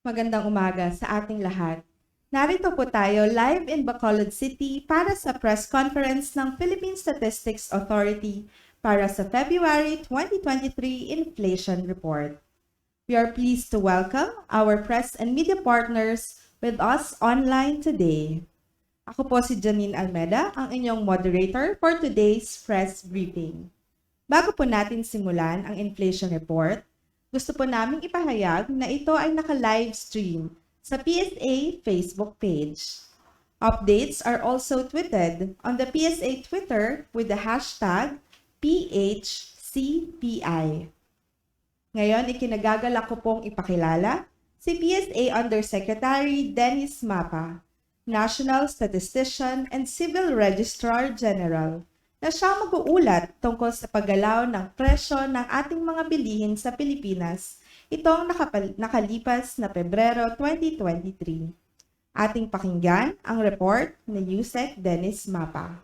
Magandang umaga sa ating lahat. Narito po tayo live in Bacolod City para sa press conference ng Philippine Statistics Authority para sa February 2023 Inflation Report. We are pleased to welcome our press and media partners with us online today. Ako po si Janine Almeda, ang inyong moderator for today's press briefing. Bago po natin simulan ang inflation report, gusto po naming ipahayag na ito ay naka-live stream sa PSA Facebook page. Updates are also tweeted on the PSA Twitter with the hashtag PHCPI. Ngayon, ikinagagalak ko pong ipakilala si PSA Undersecretary Dennis Mapa, National Statistician and Civil Registrar General, na siya mag-uulat tungkol sa paggalaw ng presyo ng ating mga bilihin sa Pilipinas itong nakalipas na Pebrero 2023. Ating pakinggan ang report ni Yusek Dennis Mapa.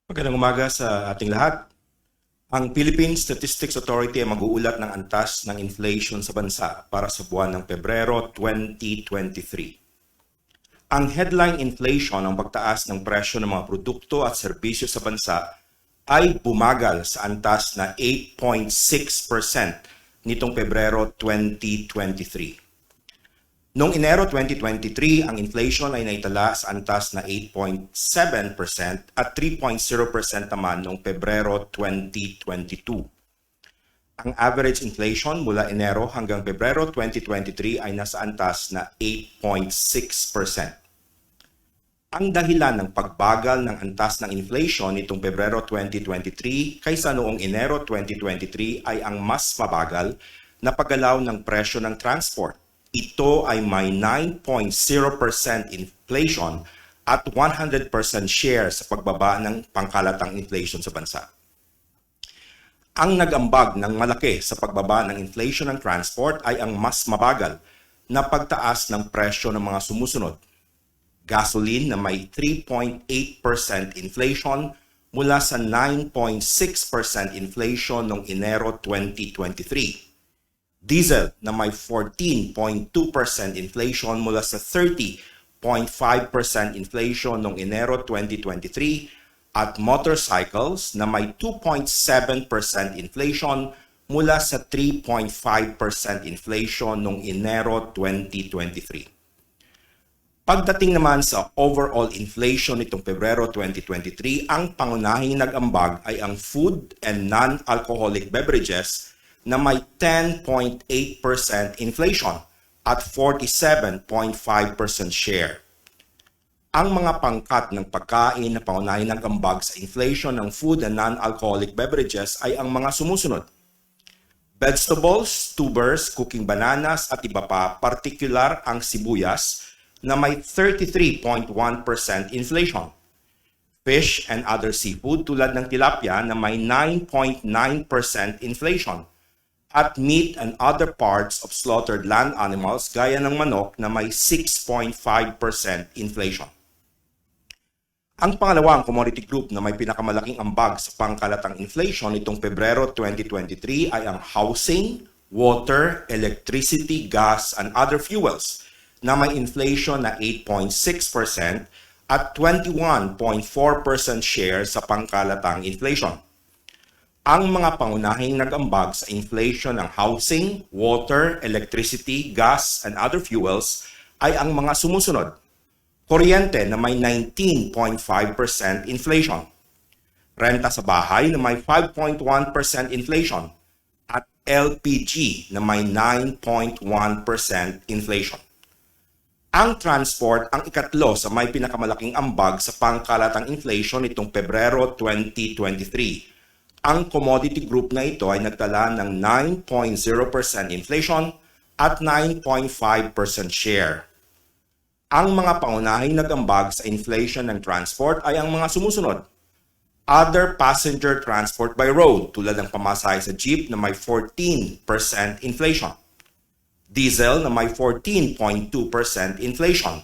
Magandang umaga sa ating lahat. Ang Philippine Statistics Authority ay mag-uulat ng antas ng inflation sa bansa para sa buwan ng Pebrero 2023. Ang headline inflation, ang pagtaas ng presyo ng mga produkto at serbisyo sa bansa, ay bumagal sa antas na 8.6% nitong Pebrero 2023. Noong Enero 2023, ang inflation ay naitala sa antas na 8.7% at 3.0% naman noong Pebrero 2022. Ang average inflation mula Enero hanggang Pebrero 2023 ay nasa antas na 8.6%. Ang dahilan ng pagbagal ng antas ng inflation nitong Pebrero 2023 kaysa noong Enero 2023 ay ang mas mabagal na paggalaw ng presyo ng transport. Ito ay may 9.0% inflation at 100% share sa pagbaba ng pangkalatang inflation sa bansa. Ang nag-ambag ng malaki sa pagbaba ng inflation ng transport ay ang mas mabagal na pagtaas ng presyo ng mga sumusunod. Gasoline na may 3.8% inflation mula sa 9.6% inflation noong Enero 2023. Diesel na may 14.2% inflation mula sa 30.5% inflation noong Enero 2023 at motorcycles na may 2.7% inflation mula sa 3.5% inflation noong Enero 2023. Pagdating naman sa overall inflation nitong Pebrero 2023, ang pangunahing nag-ambag ay ang food and non-alcoholic beverages na may 10.8% inflation at 47.5% share. Ang mga pangkat ng pagkain na pangunahing nag-ambag sa inflation ng food and non-alcoholic beverages ay ang mga sumusunod: vegetables, tubers, cooking bananas at iba pa, partikular ang sibuyas na may 33.1% inflation. Fish and other seafood tulad ng tilapia na may 9.9% inflation. At meat and other parts of slaughtered land animals gaya ng manok na may 6.5% inflation. Ang pangalawang commodity group na may pinakamalaking ambag sa pangkalatang inflation nitong Pebrero 2023 ay ang housing, water, electricity, gas, and other fuels na may inflation na 8.6% at 21.4% share sa pangkalatang inflation. Ang mga pangunahing nag-ambag sa inflation ng housing, water, electricity, gas, and other fuels ay ang mga sumusunod: kuryente na may 19.5% inflation, renta sa bahay na may 5.1% inflation, at LPG na may 9.1% inflation. Ang transport ang ikatlo sa may pinakamalaking ambag sa pangkalatang inflation nitong Pebrero 2023. Ang commodity group na ito ay nagtala ng 9.0% inflation at 9.5% share. Ang mga pangunahing nag-ambag sa inflation ng transport ay ang mga sumusunod: other passenger transport by road tulad ng pamasahe sa jeep na may 14% inflation, diesel na may 14.2% inflation,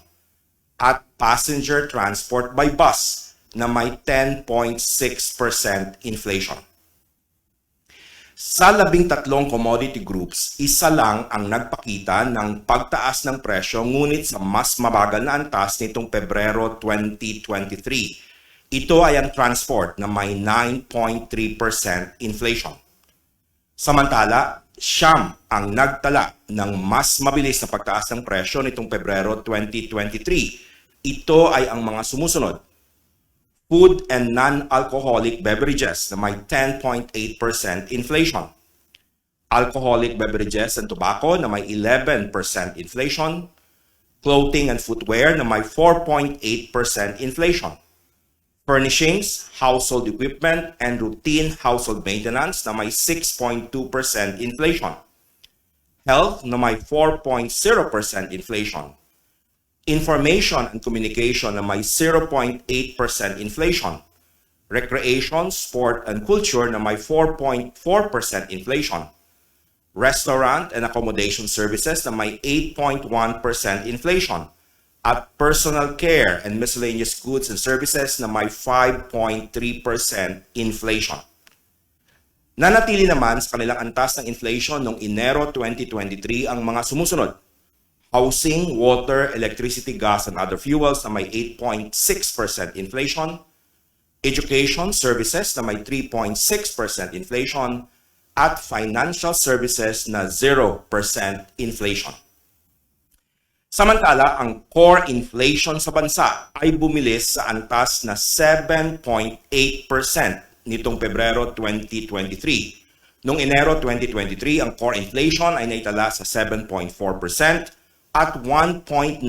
at passenger transport by bus na may 10.6% inflation. Sa 13 commodity groups, isa lang ang nagpakita ng pagtaas ng presyo ngunit sa mas mabagal na antas nitong Pebrero 2023. Ito ay ang transport na may 9.3% inflation. Samantala, siyam ang nagtala ng mas mabilis na pagtaas ng presyo nitong Pebrero 2023. Ito ay ang mga sumusunod. Food and non-alcoholic beverages na may 10.8% inflation. Alcoholic beverages and tobacco na may 11% inflation. Clothing and footwear na may 4.8% inflation. Furnishings, household equipment, and routine household maintenance na may 6.2% inflation. Health na may 4.0% inflation. Information and communication na may 0.8% inflation. Recreation, sport, and culture na may 4.4% inflation. Restaurant and accommodation services na may 8.1% inflation. At personal care and miscellaneous goods and services na may 5.3% inflation. Nanatili naman sa kanilang antas ng inflation noong Enero 2023 ang mga sumusunod. Housing, water, electricity, gas, and other fuels na may 8.6% inflation. Education services na may 3.6% inflation. At financial services na 0% inflation. Samantala, ang core inflation sa bansa ay bumilis sa antas na 7.8% nitong Pebrero 2023. Noong Enero 2023, ang core inflation ay naitala sa 7.4%. At 1.9%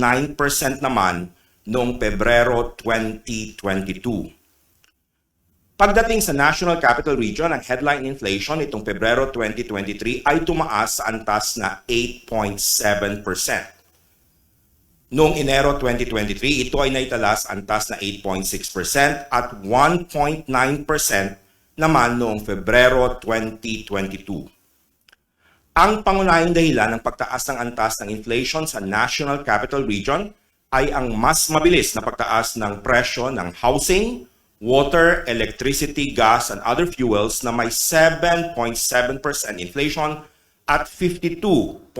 naman noong Pebrero 2022. Pagdating sa National Capital Region, ang headline inflation nitong Pebrero 2023 ay tumaas sa antas na 8.7%. Noong Enero 2023, ito ay naitala sa antas na 8.6% at 1.9% naman noong Pebrero 2022. Ang pangunahing dahilan ng pagtaas ng antas ng inflation sa National Capital Region ay ang mas mabilis na pagtaas ng presyo ng housing, water, electricity, gas, and other fuels na may 7.7% inflation at 52.5%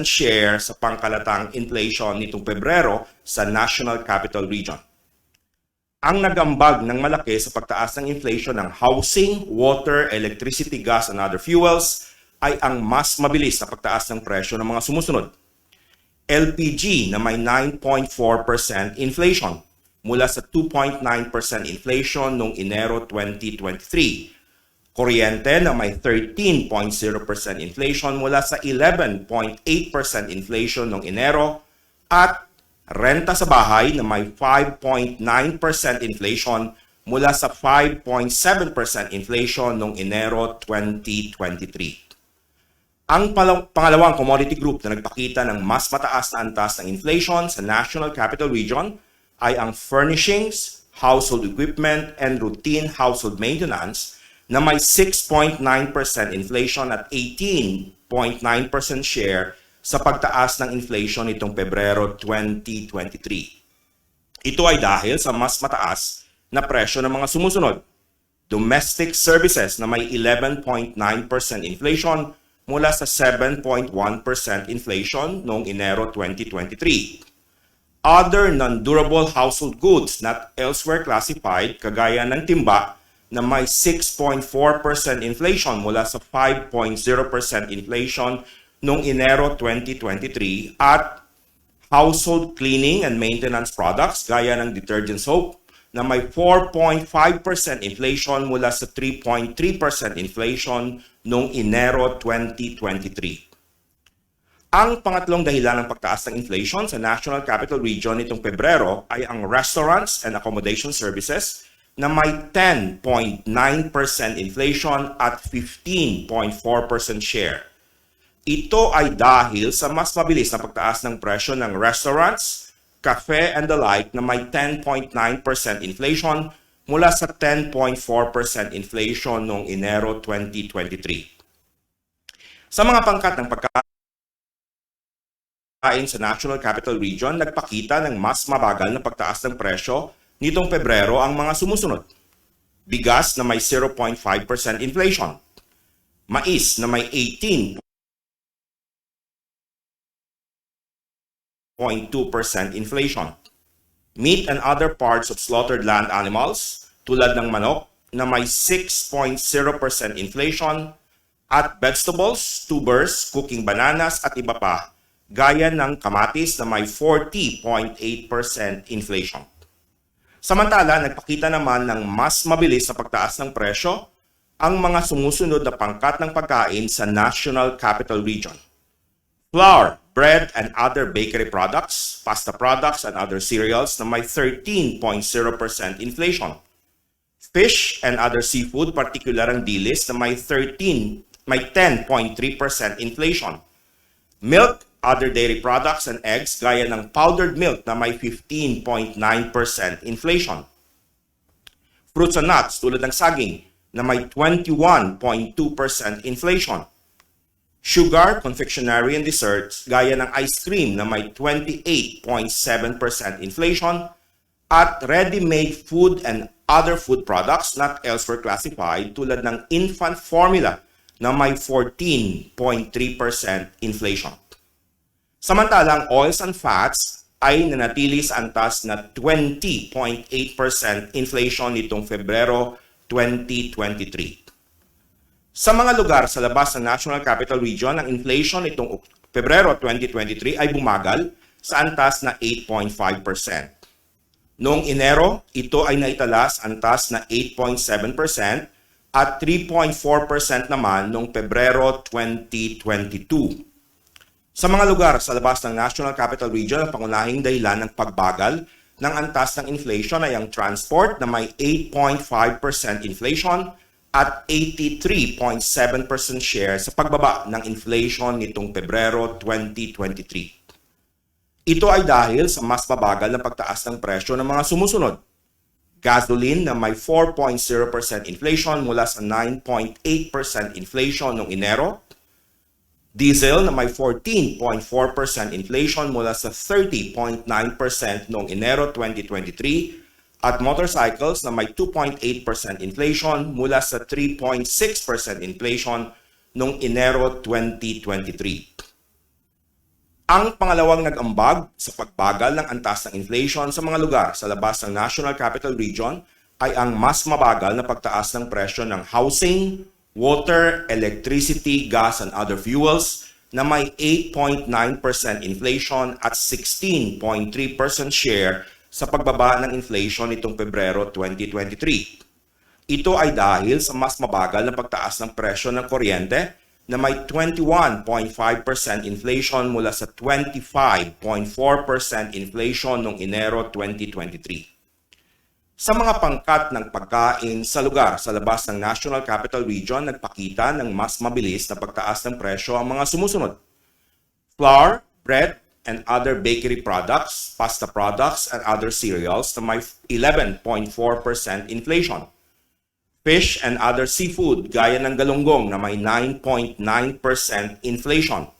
share sa pangkalatang inflation nitong Pebrero sa National Capital Region. Ang nagambag ng malaki sa pagtaas ng inflation ng housing, water, electricity, gas, and other fuels ay ang mas mabilis na pagtaas ng presyo ng mga sumusunod. LPG na may 9.4% inflation mula sa 2.9% inflation noong Enero 2023. Kuryente na may 13.0% inflation mula sa 11.8% inflation noong Enero at renta sa bahay na may 5.9% inflation mula sa 5.7% inflation noong Enero 2023. Ang pangalawang commodity group na nagpakita ng mas mataas na antas ng inflation sa National Capital Region ay ang furnishings, household equipment, and routine household maintenance na may 6.9% inflation at 18.9% share sa pagtaas ng inflation nitong Pebrero 2023. Ito ay dahil sa mas mataas na presyo ng mga sumusunod. Domestic services na may 11.9% inflation mula sa 7.1% inflation noong Enero 2023. Other non-durable household goods not elsewhere classified, kagaya ng timba, na may 6.4% inflation mula sa 5.0% inflation noong Enero 2023 at household cleaning and maintenance products, gaya ng detergent soap, na may 4.5% inflation mula sa 3.3% inflation noong Enero 2023. Ang pangatlong dahilan ng pagtaas ng inflation sa National Capital Region nitong Pebrero ay ang restaurants and accommodation services na may 10.9% inflation at 15.4% share. Ito ay dahil sa mas mabilis na pagtaas ng presyo ng restaurants, cafe and the like na may 10.9% inflation mula sa 10.4% inflation noong Enero 2023. Sa mga pangkat ng pagkain sa National Capital Region, nagpakita ng mas mabagal na pagtaas ng presyo nitong Pebrero ang mga sumusunod. Bigas na may 0.5% inflation. Mais na may 18.2% inflation. Meat and other parts of slaughtered land animals tulad ng manok na may 6.0% inflation at vegetables, tubers, cooking bananas at iba pa gaya ng kamatis na may 40.8% inflation. Samantala, nagpakita naman ng mas mabilis na pagtaas ng presyo ang mga sumusunod na pangkat ng pagkain sa National Capital Region. Flour, bread, and other bakery products, pasta products, and other cereals na may 13.0% inflation. Fish and other seafood, partikular ang dilis na may 10.3% inflation. Milk, other dairy products, and eggs gaya ng powdered milk na may 15.9% inflation. Fruits and nuts tulad ng saging na may 21.2% inflation. Sugar, confectionery, and desserts gaya ng ice cream na may 28.7% inflation at ready-made food and other food products not elsewhere classified tulad ng infant formula na may 14.3% inflation. Samantalang oils and fats ay nanatili sa antas na 20.8% inflation nitong Pebrero 2023. Sa mga lugar sa labas ng National Capital Region, ang inflation nitong Pebrero 2023 ay bumagal sa antas na 8.5%. Noong Enero, ito ay naitala sa antas na 8.7% at 3.4% naman noong Pebrero 2022. Sa mga lugar sa labas ng National Capital Region, ang pangunahing dahilan ng pagbagal ng antas ng inflation ay ang transport na may 8.5% inflation at 83.7% share sa pagbaba ng inflation nitong Pebrero 2023. Ito ay dahil sa mas mabagal na pagtaas ng presyo ng mga sumusunod. Gasoline na may 4.0% inflation mula sa 9.8% inflation noong Enero. Diesel na may 14.4% inflation mula sa 30.9% noong Enero 2023 at motorcycles na may 2.8% inflation mula sa 3.6% inflation noong Enero 2023. Ang pangalawang nag-ambag sa pagbagal ng antas ng inflation sa mga lugar sa labas ng National Capital Region ay ang mas mabagal na pagtaas ng presyo ng housing, water, electricity, gas, and other fuels na may 8.9% inflation at 16.3% share sa pagbaba ng inflation nitong Pebrero 2023. Ito ay dahil sa mas mabagal na pagtaas ng presyo ng kuryente na may 21.5% inflation mula sa 25.4% inflation noong Enero 2023. Sa mga pangkat ng pagkain sa lugar sa labas ng National Capital Region, nagpakita ng mas mabilis na pagtaas ng presyo ang mga sumusunod. Flour, bread, and other bakery products, pasta products, and other cereals na may 11.4% inflation. Fish and other seafood gaya ng galunggong na may 9.9% inflation.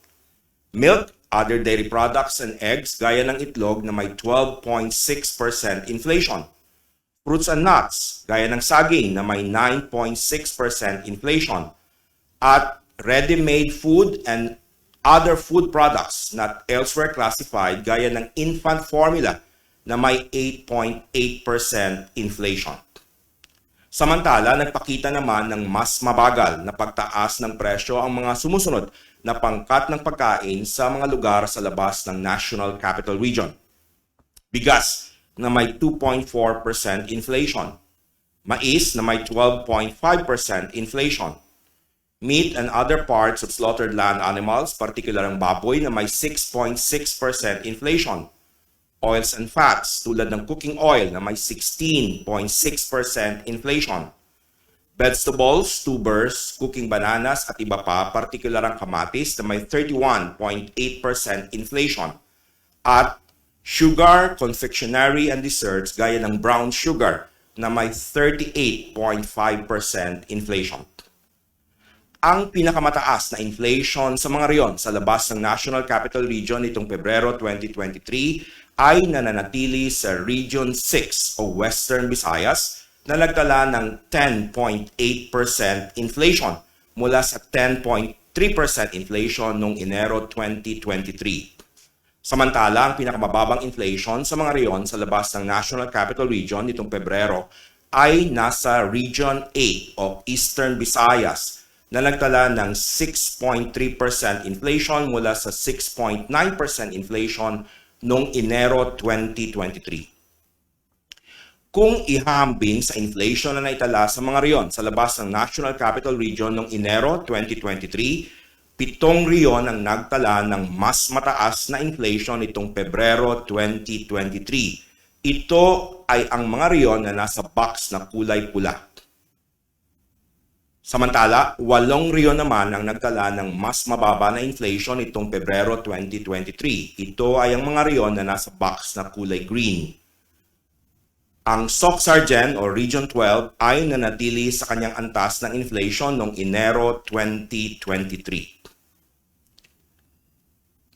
Milk, other dairy products, and eggs gaya ng itlog na may 12.6% inflation. Fruits and nuts, gaya ng saging na may 9.6% inflation, at ready-made food and other food products not elsewhere classified, gaya ng infant formula na may 8.8% inflation. Samantala, nagpakita naman ng mas mabagal na pagtaas ng presyo ang mga sumusunod na pangkat ng pagkain sa mga lugar sa labas ng National Capital Region. Bigas na may 2.4% inflation. Mais na may 12.5% inflation. Meat and other parts of slaughtered land animals, particular ang baboy na may 6.6% inflation. Oils and fats tulad ng cooking oil na may 16.6% inflation. Vegetables, tubers, cooking bananas at iba pa, particular ang kamatis na may 31.8% inflation. At sugar, confectionery, and desserts gaya ng brown sugar na may 38.5% inflation. Ang pinakamataas na inflation sa mga reyon sa labas ng National Capital Region nitong Pebrero 2023 ay nananatili sa Region 6 o Western Visayas na nagtala ng 10.8% inflation mula sa 10.3% inflation noong Enero 2023. Samantala, ang pinakamababang inflation sa mga reyon sa labas ng National Capital Region nitong Pebrero ay nasa Region 8 o Eastern Visayas na nagtala ng 6.3% inflation mula sa 6.9% inflation noong Enero 2023. Kung ihambing sa inflation na naitala sa mga reyon sa labas ng National Capital Region noong Enero 2023, 7 reyon ang nagtala ng mas mataas na inflation nitong Pebrero 2023. Ito ay ang mga reyon na nasa box na kulay pula. Samantala, 8 reyon naman ang nagtala ng mas mababa na inflation nitong Pebrero 2023. Ito ay ang mga reyon na nasa box na kulay green. Ang Soc-Sargen o Region 12 ay nanatili sa kanyang antas ng inflation noong Enero 2023.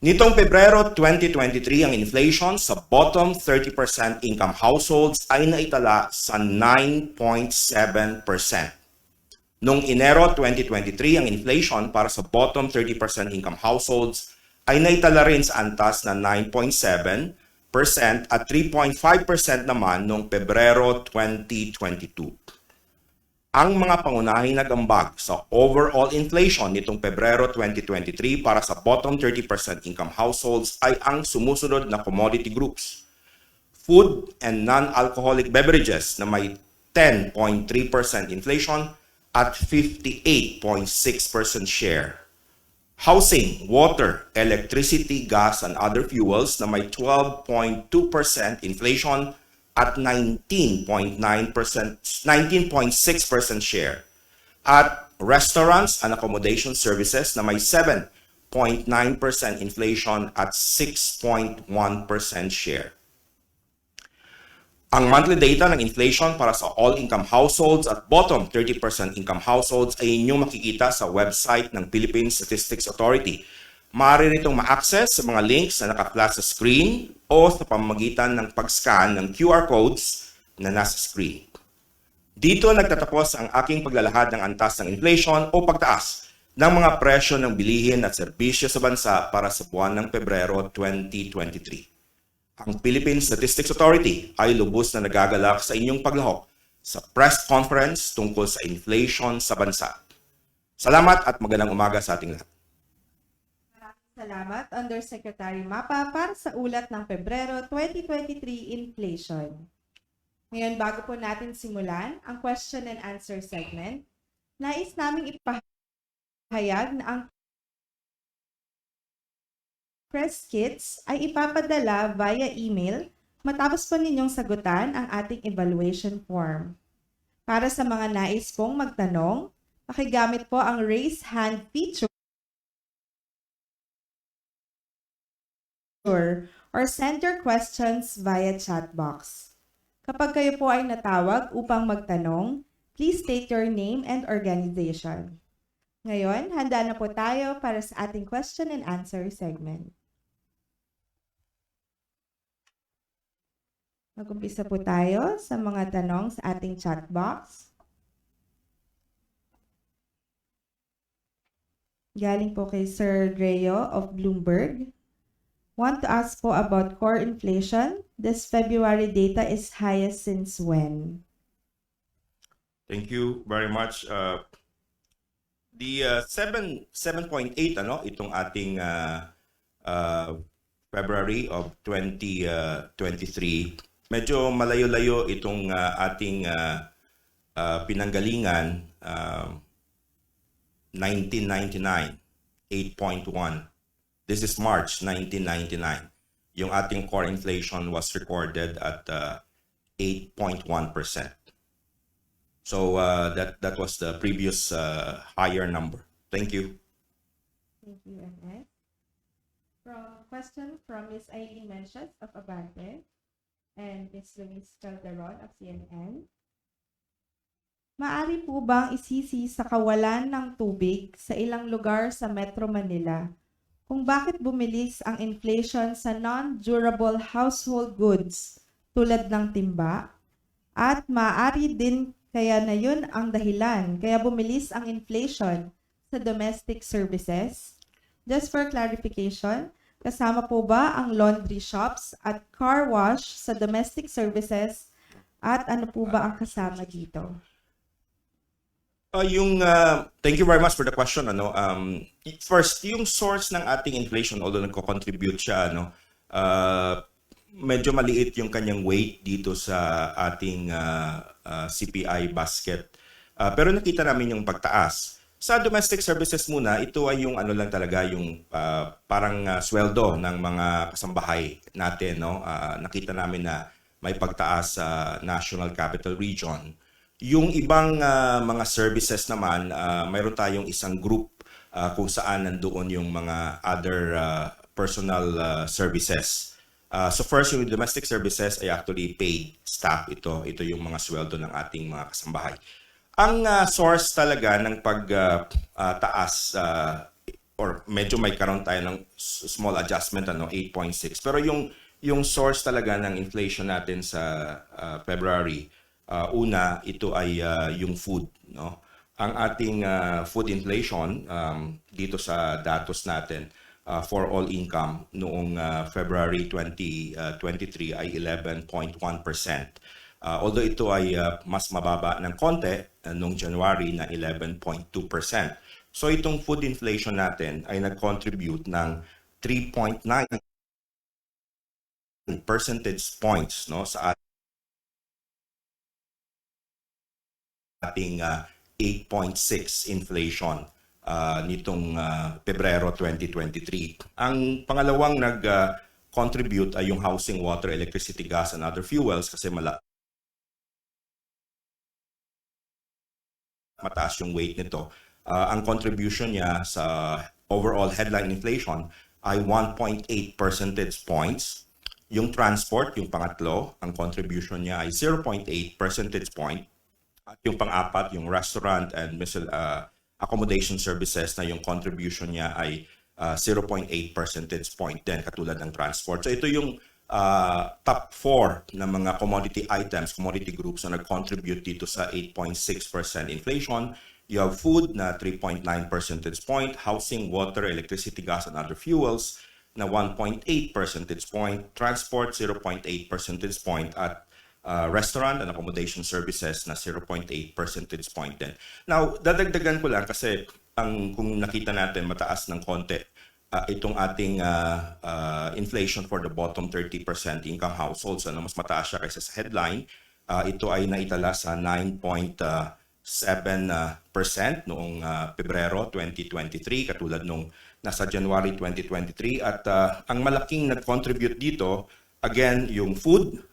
Nitong Pebrero 2023, ang inflation sa bottom 30% income households ay naitala sa 9.7%. Noong Enero 2023, ang inflation para sa bottom 30% income households ay naitala rin sa antas na 9.7% at 3.5% naman noong Pebrero 2022. Ang mga pangunahing nag-ambag sa overall inflation nitong Pebrero 2023 para sa bottom 30% income households ay ang sumusunod na commodity groups: food and non-alcoholic beverages na may 10.3% inflation at 58.6% share. Housing, water, electricity, gas, and other fuels na may 12.2% inflation at 19.6% share. At restaurants and accommodation services na may 7.9% inflation at 6.1% share. Ang monthly data ng inflation para sa all-income households at bottom 30% income households ay inyong makikita sa website ng Philippine Statistics Authority. Maaari nitong ma-access sa mga links na naka-flash sa screen o sa pamamagitan ng pag-scan ng QR codes na nasa screen. Dito nagtatapos ang aking paglalahad ng antas ng inflation o pagtaas ng mga presyo ng bilihin at serbisyo sa bansa para sa buwan ng Pebrero 2023. Ang Philippine Statistics Authority ay lubos na nagagalak sa inyong paglahok sa press conference tungkol sa inflation sa bansa. Salamat at magandang umaga sa ating lahat. Salamat, Undersecretary Mapa, para sa ulat ng Pebrero 2023 inflation. Ngayon, bago po natin simulan ang question and answer segment, nais naming ipahayag na ang press kits ay ipapadala via email matapos po ninyong sagutan ang ating evaluation form. Para sa mga nais pong magtanong, pakigamit po ang raise hand feature or send your questions via chat box. Kapag kayo po ay natawag upang magtanong, please state your name and organization. Ngayon, handa na po tayo para sa ating question and answer segment. Mag-umpisa po tayo sa mga tanong sa ating chat box. Galing po kay Sir Reo of Bloomberg. Want to ask po about core inflation. This February data is highest since when? Thank you very much. The 7.8 itong ating February of 2023. Medyo malayo-layo itong ating pinanggalingan 1999, 8.1. This is March 1999. Yung ating core inflation was recorded at 8.1%. So that was the previous higher number. Thank you. Thank you, Ernest. Question from Ms. Aileen Mencias of Abante and Ms. Luis Calderon of CNN. Maari po bang isisi sa kawalan ng tubig sa ilang lugar sa Metro Manila kung bakit bumilis ang inflation sa non-durable household goods tulad ng timba? At maaari din kaya na yun ang dahilan kaya bumilis ang inflation sa domestic services? Just for clarification, kasama po ba ang laundry shops at car wash sa domestic services at ano po ba ang kasama dito? Thank you very much for the question. First, yung source ng ating inflation, although nagko-contribute siya, medyo maliit yung kanyang weight dito sa ating CPI basket. Pero nakita namin yung pagtaas. Sa domestic services muna, ito ay yung ano lang talaga, yung parang sweldo ng mga kasambahay natin. No? Nakita namin na may pagtaas sa National Capital Region. Yung ibang mga services naman, mayroon tayong isang group kung saan nandoon yung mga other personal services. So first, yung domestic services ay actually paid staff. Ito yung mga sweldo ng ating mga kasambahay. Ang source talaga ng pagtaas or medyo may karoon tayo ng small adjustment 8.6, pero yung source talaga ng inflation natin sa February, una ito ay yung food, no? Ang ating food inflation dito sa datos natin for all income noong February 2023 ay 11.1%. Although ito ay mas mababa ng konti noong January na 11.2%. So itong food inflation natin ay nag-contribute ng 3.9 percentage points, no, sa ating 8.6 inflation nitong Pebrero 2023. Ang pangalawang nag-contribute ay yung housing, water, electricity, gas, and other fuels kasi mataas yung weight nito. Ang contribution niya sa overall headline inflation ay 1.8 percentage points. Yung transport, yung pangatlo, ang contribution niya ay 0.8 percentage point. At yung pang-apat, yung restaurant and accommodation services na yung contribution niya ay 0.8 percentage point din, katulad ng transport. So ito yung top 4 na mga commodity items, commodity groups na nag-contribute dito sa 8.6% inflation. You have food na 3.9 percentage point, housing, water, electricity, gas, and other fuels na 1.8 percentage point, transport 0.8 percentage point, at restaurant and accommodation services na 0.8 percentage point din. Now, dadagdagan ko lang kasi kung nakita natin mataas ng konti itong ating inflation for the bottom 30% income households, mas mataas siya kaysa sa headline. Ito ay naitala sa 9.7% noong Pebrero 2023, katulad nung nasa January 2023. At ang malaking nag-contribute dito, again, yung food.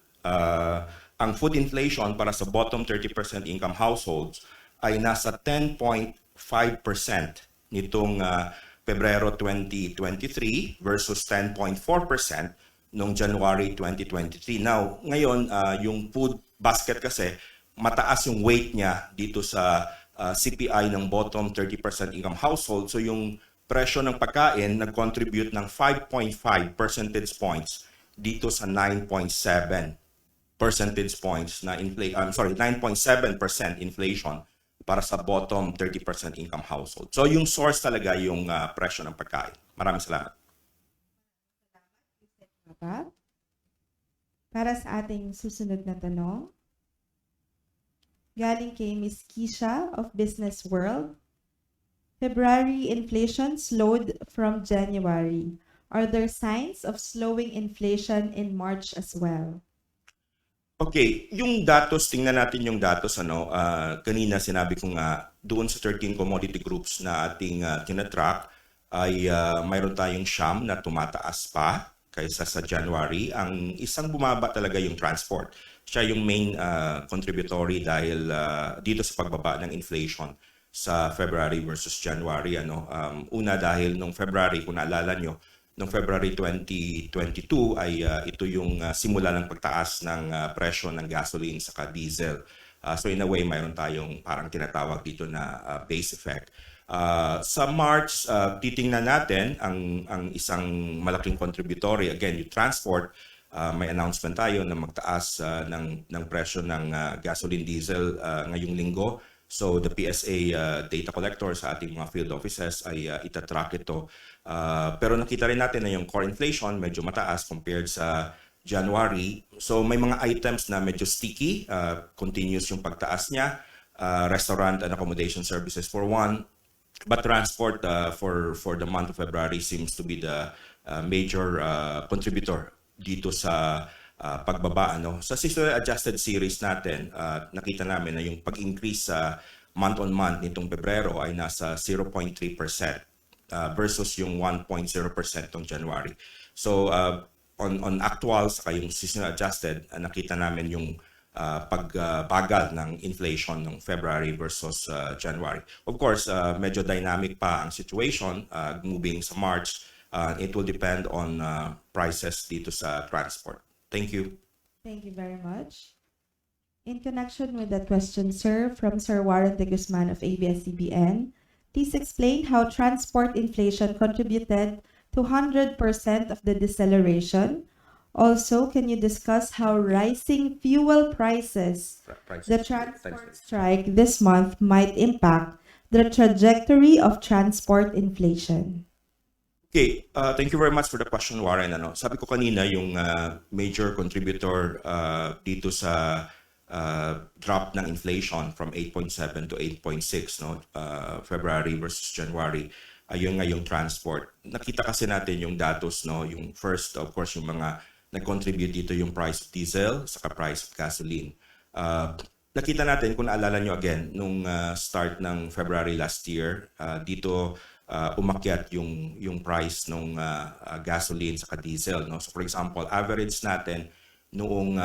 Ang food inflation para sa bottom 30% income households ay nasa 10.5% nitong Pebrero 2023 versus 10.4% noong January 2023. Now, ngayon, yung food basket kasi, mataas yung weight niya dito sa CPI ng bottom 30% income household. So yung presyo ng pagkain nag-contribute ng 5.5 percentage points dito sa 9.7 percentage points na 9.7% inflation para sa bottom 30% income household. So yung source talaga yung presyo ng pagkain. Maraming salamat. Para sa ating susunod na tanong, galing kay Ms. Kisha of Business World. February inflation slowed from January. Are there signs of slowing inflation in March as well? Okay, yung datos, tingnan natin yung datos. Kanina sinabi ko nga, doon sa 13 commodity groups na ating tinatrack, ay mayroon tayong siyam na tumataas pa kaysa sa January. Ang isang bumaba talaga yung transport. Siya yung main contributory dahil dito sa pagbaba ng inflation sa February versus January. Una dahil nung February, kung naalala nyo, noong February 2022 ay ito yung simula ng pagtaas ng presyo ng gasoline saka diesel. So in a way, mayroon tayong parang tinatawag dito na base effect. Sa March, titingnan natin ang isang malaking contributory. Again, yung transport, may announcement tayo na magtaas ng presyo ng gasoline diesel ngayong linggo. So the PSA data collector sa ating mga field offices ay itatrack ito. Pero nakita rin natin na yung core inflation medyo mataas compared sa January. So may mga items na medyo sticky, continuous yung pagtaas niya. Restaurant and accommodation services for one. But transport for the month of February seems to be the major contributor dito sa pagbaba. Sa seasonal adjusted series natin, nakita namin na yung pag-increase sa month-on-month nitong Pebrero ay nasa 0.3% versus yung 1.0% ng January. So on actual saka yung seasonal adjusted, nakita namin yung pagbagal ng inflation ng February versus January. Of course, medyo dynamic pa ang situation moving sa March. It will depend on prices dito sa transport. Thank you. Thank you very much. In connection with that question, sir, from Sir Warren de Guzman of ABS-CBN, please explain how transport inflation contributed to 100% of the deceleration. Also, can you discuss how rising fuel prices, the transport strike this month might impact the trajectory of transport inflation? Okay, thank you very much for the question, Warren. Sabi ko kanina yung major contributor dito sa drop ng inflation from 8.7 to 8.6 February versus January ayun nga yung transport. Nakita kasi natin yung datos yung first of course yung mga nag-contribute dito yung price of diesel saka price of gasoline. Nakita natin kung naalala nyo again nung start ng February last year dito umakyat yung price ng gasoline sa diesel. So for example, average natin noong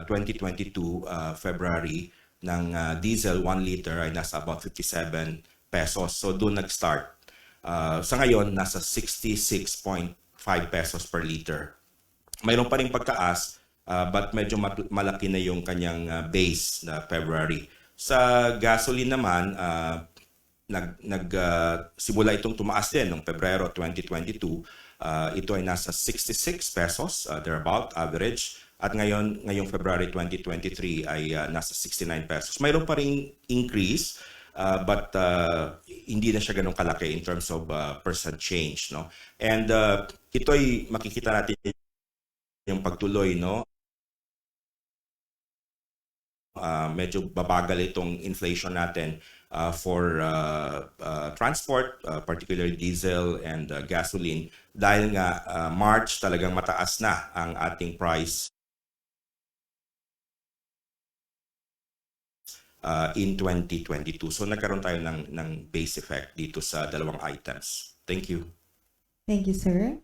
2022 February ng diesel 1 liter ay nasa about 57 pesos. So doon nag-start. Sa ngayon, nasa 66.5 pesos per liter. Mayroon pa rin pagtaas but medyo malaki na yung kanyang base na February. Sa gasoline naman, simula itong tumaas din noong Pebrero 2022. Ito ay nasa 66 pesos, thereabout, average. At ngayong February 2023 ay nasa 69 pesos. Mayroon pa ring increase, but hindi na siya ganun kalaki in terms of percent change. And ito ay makikita natin yung pagtuloy. Medyo babagal itong inflation natin for transport, particularly diesel and gasoline dahil nga March talagang mataas na ang ating price in 2022. So nagkaroon tayo ng base effect dito sa dalawang items. Thank you. Thank you, sir.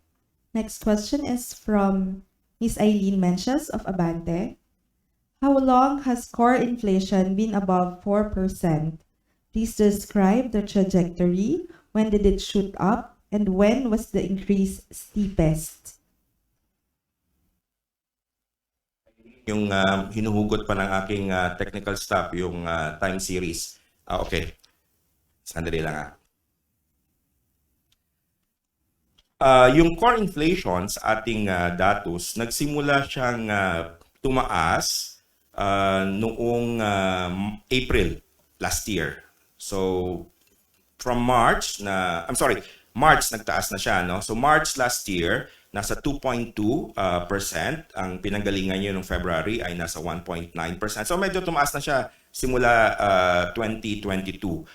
Next question is from Ms. Eileen Mencius of Abante. How long has core inflation been above 4%? Please describe the trajectory. When did it shoot up? And when was the increase steepest? Yung hinuhugot pa ng aking technical staff, yung time series. Okay. Sandali lang yung core inflation sa ating datos, nagsimula siyang tumaas noong April last year. So from March nagtaas na siya, So March last year nasa 2.2%, ang pinanggalingan niyo ng February ay nasa 1.9%. So medyo tumaas na siya simula 2022.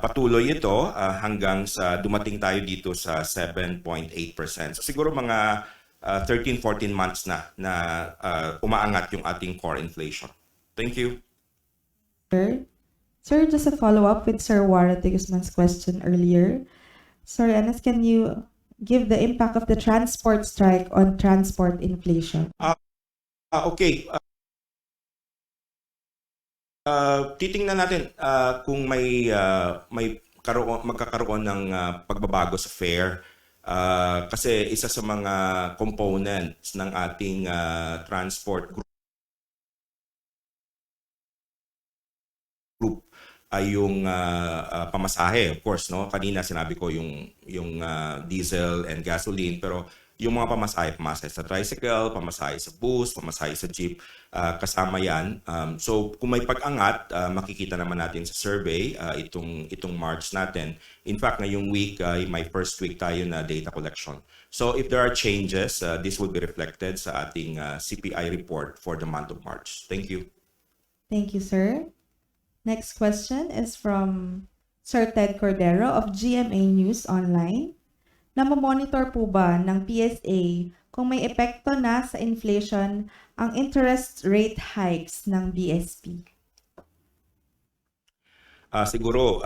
Patuloy ito hanggang sa dumating tayo dito sa 7.8%. So siguro mga 13-14 months na umaangat yung ating core inflation. Thank you. Sir, just a follow-up with Sir Warren de Guzman's question earlier. Sir Anas, can you give the impact of the transport strike on transport inflation? Okay. Titingnan natin kung may magkakaroon ng pagbabago sa fare. Kasi isa sa mga components ng ating transport group ay yung pamasahe, of course. Kanina sinabi ko yung diesel and gasoline, pero yung mga pamasahe sa tricycle, pamasahe sa bus, pamasahe sa jeep, kasama yan. So kung may pag-angat, makikita naman natin sa survey itong March natin. In fact, ngayong week ay may first week tayo na data collection. So if there are changes, this will be reflected sa ating CPI report for the month of March. Thank you. Thank you, sir. Next question is from Sir Ted Cordero of GMA News Online. Namomonitor po ba ng PSA kung may epekto na sa inflation ang interest rate hikes ng BSP? Siguro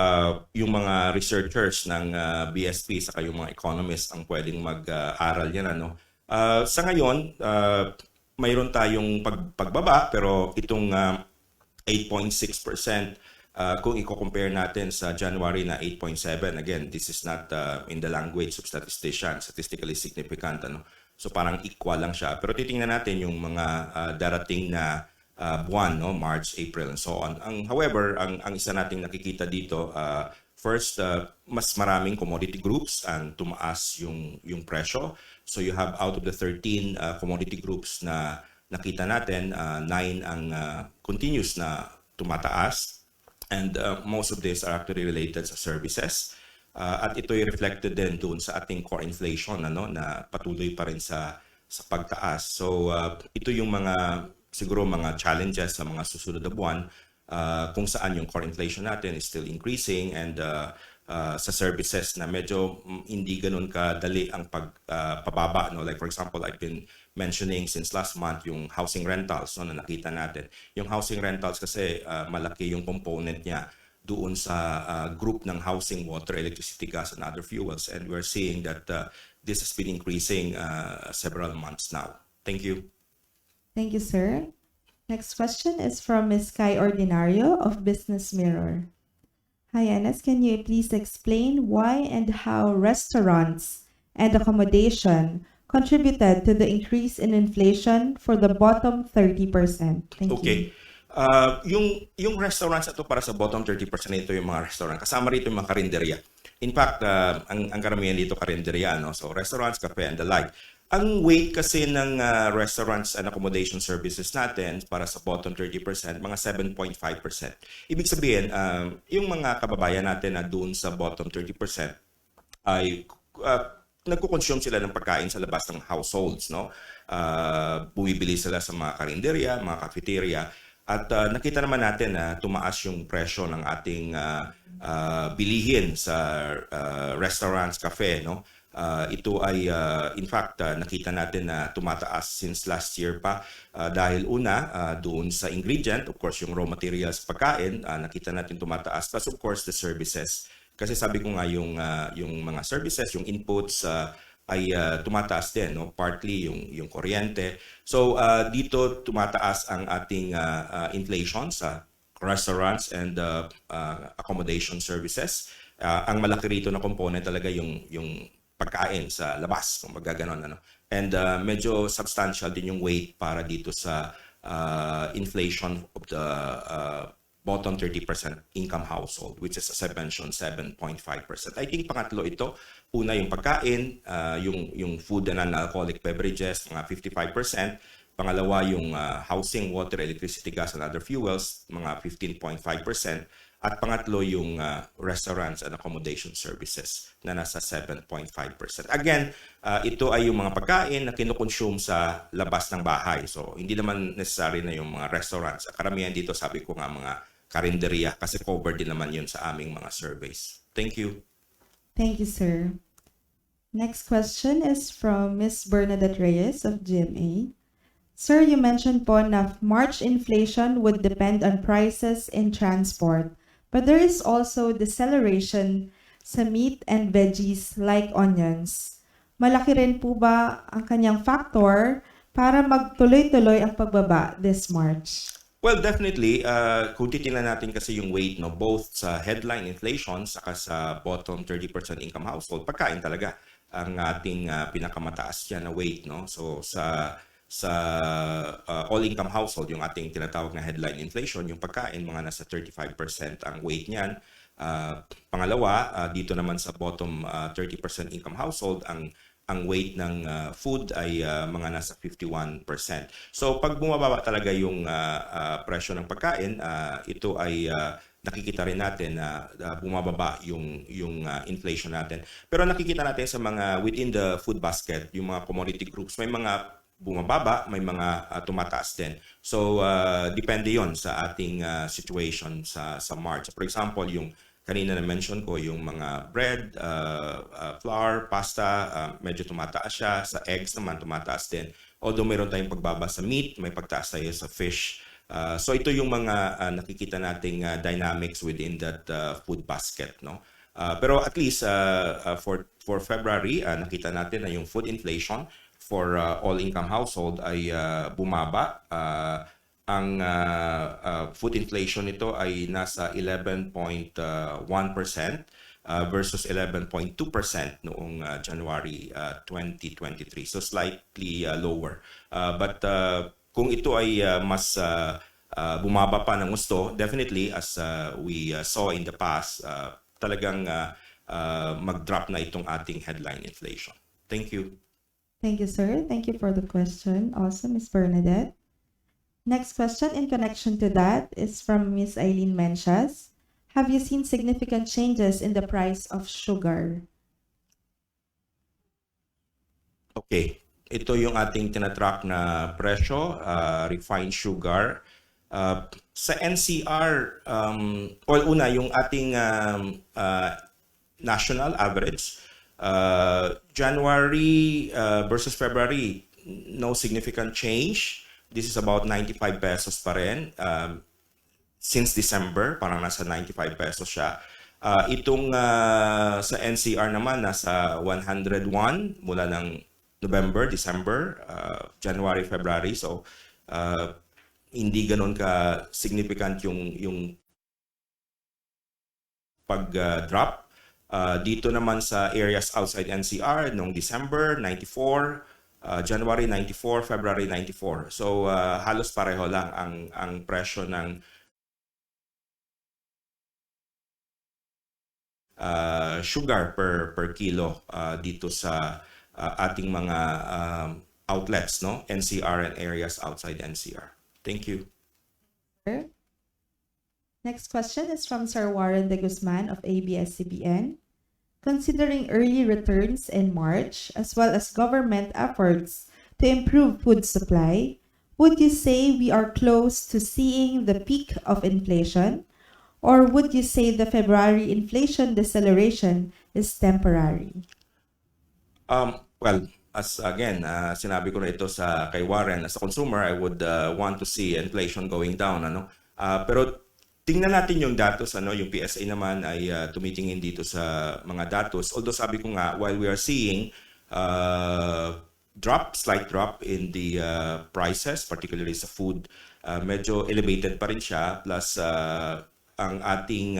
yung mga researchers ng BSP saka yung mga economists ang pwedeng mag-aral yan. Sa ngayon, mayroon tayong pagbaba pero itong 8.6%, kung i-compare natin sa January na 8.7, again, this is not in the language of statisticians, statistically significant. So parang equal lang siya. Pero titingnan natin yung mga darating na buwan, March, April, and so on. However, ang isa nating nakikita dito, first, mas maraming commodity groups ang tumaas yung presyo. So you have out of the 13 commodity groups na nakita natin, 9 ang continuous na tumataas. And most of these are actually related sa services. At ito ay reflected din doon sa ating core inflation na patuloy pa rin sa pagtaas. So ito yung siguro mga challenges sa mga susunod na buwan kung saan yung core inflation natin is still increasing and sa services na medyo hindi ganun kadali ang pagpababa. Like for example, I've been mentioning since last month yung housing rentals na nakita natin. Yung housing rentals kasi malaki yung component niya doon sa group ng housing, water, electricity, gas, and other fuels. And we're seeing that this has been increasing several months now. Thank you. Thank you, sir. Next question is from Ms. Kai Ordinario of Business Mirror. Hi, Anas. Can you please explain why and how restaurants and accommodation contributed to the increase in inflation for the bottom 30%? Thank Okay. you. Yung restaurants ito para sa bottom 30% ito yung mga restaurant. Kasama rito yung mga karinderya. In fact, ang karamihan dito karinderya, So restaurants, cafe, and the like. Ang weight kasi ng restaurants and accommodation services natin para sa bottom 30%, mga 7.5%. Ibig sabihin, yung mga kababayan natin na doon sa bottom 30% ay nagko-consume sila ng pagkain sa labas ng households, bumibili sila sa mga karinderya, mga cafeteria, at nakita naman natin na tumaas yung presyo ng ating bilihin sa restaurants, cafe, ito ay in fact nakita natin na tumataas since last year pa dahil una doon sa ingredient, of course yung raw materials pagkain, nakita natin tumataas, plus of course the services. Kasi sabi ko nga yung mga services, yung inputs ay tumataas din, partly yung kuryente. So dito tumataas ang ating inflation sa restaurants and accommodation services. Ang malaki rito na component talaga yung pagkain sa labas, kung magaganon. And medyo substantial din yung weight para dito sa inflation of the bottom 30% income household, which is, as I mentioned, 7.5%. I think pangatlo ito. Una yung pagkain, yung food and non-alcoholic beverages, mga 55%. Pangalawa yung housing, water, electricity, gas, and other fuels, mga 15.5%. At pangatlo yung restaurants and accommodation services na nasa 7.5%. Again, ito ay yung mga pagkain na kinukonsume sa labas ng bahay. So, hindi naman necessary na yung mga restaurants. Karamihan dito, sabi ko nga, mga karinderya kasi covered din naman yun sa aming mga surveys. Thank you. Thank you, sir. Next question is from Ms. Bernadette Reyes of GMA. Sir, you mentioned po na March inflation would depend on prices in transport, but there is also deceleration sa meat and veggies like onions. Malaki rin po ba ang kanyang factor para magtuloy-tuloy ang pagbaba this March? Well, definitely, kung titingnan natin kasi yung weight, both sa headline inflation saka sa bottom 30% income household, pagkain talaga ang ating pinakamataas dyan na weight. So sa all-income household, yung ating tinatawag na headline inflation, yung pagkain, mga nasa 35% ang weight niyan. Pangalawa, dito naman sa bottom 30% income household, ang ang weight ng food ay mga nasa 51%. So pag bumababa talaga yung presyo ng pagkain, ito ay nakikita rin natin na bumababa yung inflation natin. Pero nakikita natin sa mga within the food basket, yung mga commodity groups, may mga bumababa, may mga tumataas din. So depende 'yon sa ating situation sa March. For example, yung kanina na-mention ko yung mga bread, flour, pasta, medyo tumataas siya. Sa eggs naman, tumataas din. Although mayroon tayong pagbaba sa meat, may pagtaas tayo sa fish. So ito yung mga nakikita nating dynamics within that food basket. No? Pero at least for February, nakita natin na yung food inflation for all-income household ay bumaba. Ang food inflation nito ay nasa 11.1% versus 11.2% noong January 2023. So slightly lower. But kung ito ay mas bumaba pa ng gusto, definitely as we saw in the past, talagang mag-drop na itong ating headline inflation. Thank you. Thank you, sir. Thank you for the question. Also, Ms. Bernadette. Next question in connection to that is from Ms. Eileen Menchas. Have you seen significant changes in the price of sugar? Okay. Ito yung ating tinatrack na presyo, refined sugar. Sa NCR, una, yung ating national average, January versus February, no significant change. This is about 95 pesos pa rin. Since December, parang nasa 95 pesos siya. Itong sa NCR naman, nasa 101 mula ng November, December, January, February. So, hindi ganun ka significant yung pag-drop. Dito naman sa areas outside NCR, noong December, 94, January 94, February 94. So halos pareho lang ang presyo ng sugar per kilo dito sa ating mga outlets, no? NCR and areas outside NCR. Thank you. Sir. Next question is from Sir Warren de Guzman of ABS-CBN. Considering early returns in March, as well as government efforts to improve food supply, would you say we are close to seeing the peak of inflation? Or would you say the February inflation deceleration is temporary? Well, as again, sinabi ko na ito sa kay Warren, as a consumer, I would want to see inflation going down. Pero tingnan natin yung datos, yung PSA naman ay tumitingin dito sa mga datos. Although sabi ko nga, while we are seeing slight drop in the prices, particularly sa food, medyo elevated pa rin siya. Plus, ang ating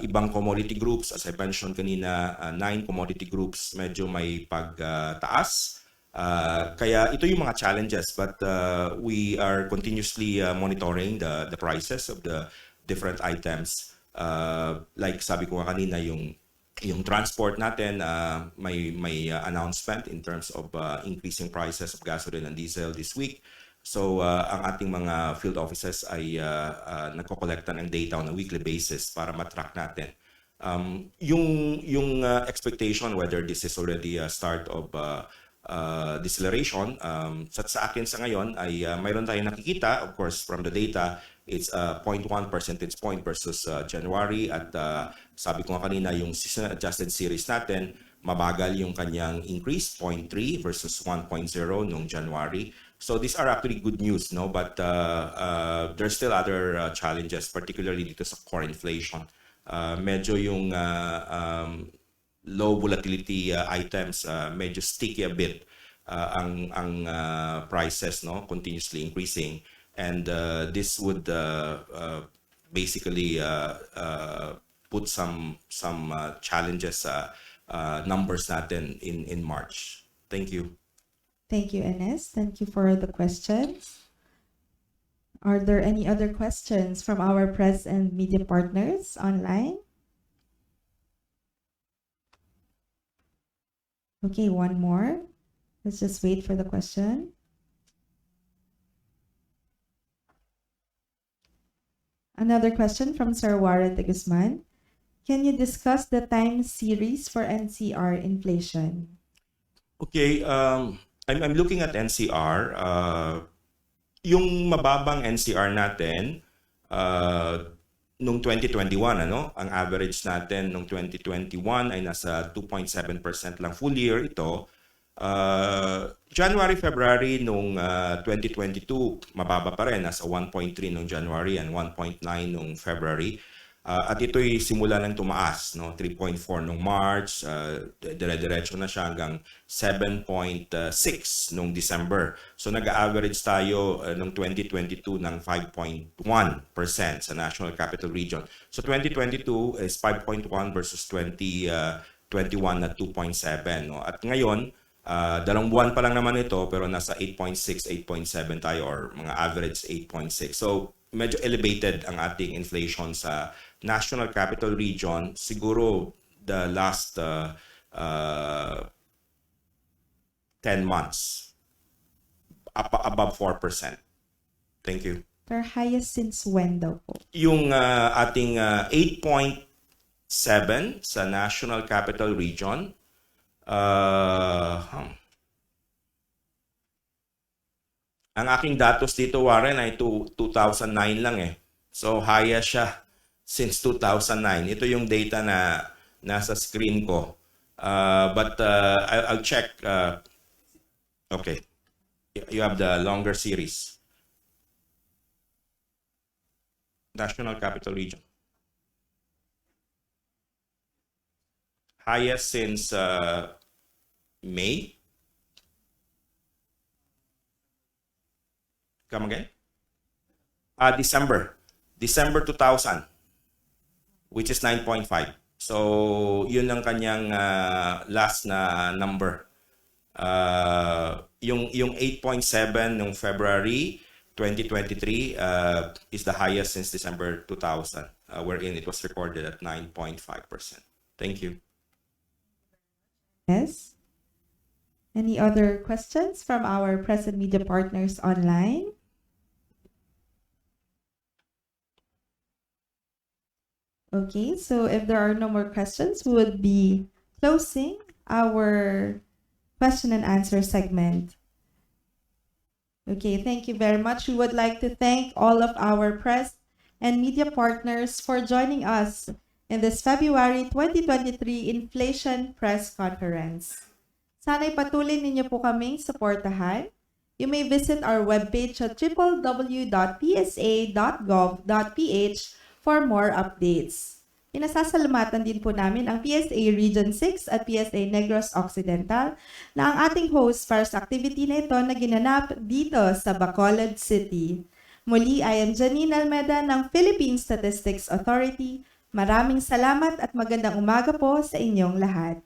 ibang commodity groups, as I mentioned kanina, 9 commodity groups, medyo may pagtaas. Kaya ito yung mga challenges, but we are continuously monitoring the prices of the different items. Like sabi ko nga kanina, yung transport natin, may announcement in terms of increasing prices of gasoline and diesel this week. So ang ating mga field offices ay nagko-collecta ng data on a weekly basis para matrack natin. Yung expectation whether this is already a start of deceleration, sa akin sa ngayon ay mayroon tayong nakikita, of course, from the data, it's 0.1 percentage point versus January at sabi ko nga kanina, yung season adjusted series natin, mabagal yung kanyang increase, 0.3 versus 1.0 noong January. So these are actually good news, no? But there's still other challenges, particularly dito sa core inflation. Medyo yung low volatility items, medyo sticky a bit ang prices, no? Continuously increasing. And this would basically put some challenges numbers natin in March. Thank you. Thank you, Enes. Thank you for the questions. Are there any other questions from our press and media partners online? Okay, one more. Let's just wait for the question. Another question from Sir Warren de Guzman. Can you discuss the time series for NCR inflation? Okay, I'm looking at NCR. Yung mababang NCR natin, nung 2021, ang average natin nung 2021 ay nasa 2.7% lang. Full year ito. January, February nung 2022, mababa pa rin. Nasa 1.3 nung January and 1.9 nung February. At ito'y simula ng tumaas, no? 3.4 nung March, dire-diretso na siya hanggang 7.6 nung December. So nag-average tayo nung 2022 ng 5.1% sa National Capital Region. So 2022 is 5.1 versus 2021 na 2.7. No? At ngayon, dalawang buwan pa lang naman ito pero nasa 8.6, 8.7 tayo or mga average 8.6. So medyo elevated ang ating inflation sa National Capital Region, siguro the last 10 months, above 4%. Thank you. Sir, highest since when daw po? Yung ating 8.7 sa National Capital Region, ang aking datos dito, Warren, ay 2009 lang eh. So, highest siya since 2009. Ito yung data na nasa screen ko. But I'll check. Okay. You have the longer series. National Capital Region. Highest since May. Come again? December 2000, which is 9.5. So, yun ang kanyang last na number. Yung 8.7 nung February 2023 is the highest since December 2000, wherein it was recorded at 9.5%. Thank you. Yes. Any other questions from our present media partners online? Okay, so if there are no more questions, we would be closing our question and answer segment. Okay, thank you very much. We would like to thank all of our press and media partners for joining us in this February 2023 Inflation Press Conference. Sana'y patuloy ninyo po kaming suportahan. You may visit our webpage at www.psa.gov.ph for more updates. Pinasasalamatan din po namin ang PSA Region 6 at PSA Negros Occidental na ang ating host para sa activity na ito na ginanap dito sa Bacolod City. Muli, I am Janine Almeda ng Philippine Statistics Authority. Maraming salamat at magandang umaga po sa inyong lahat.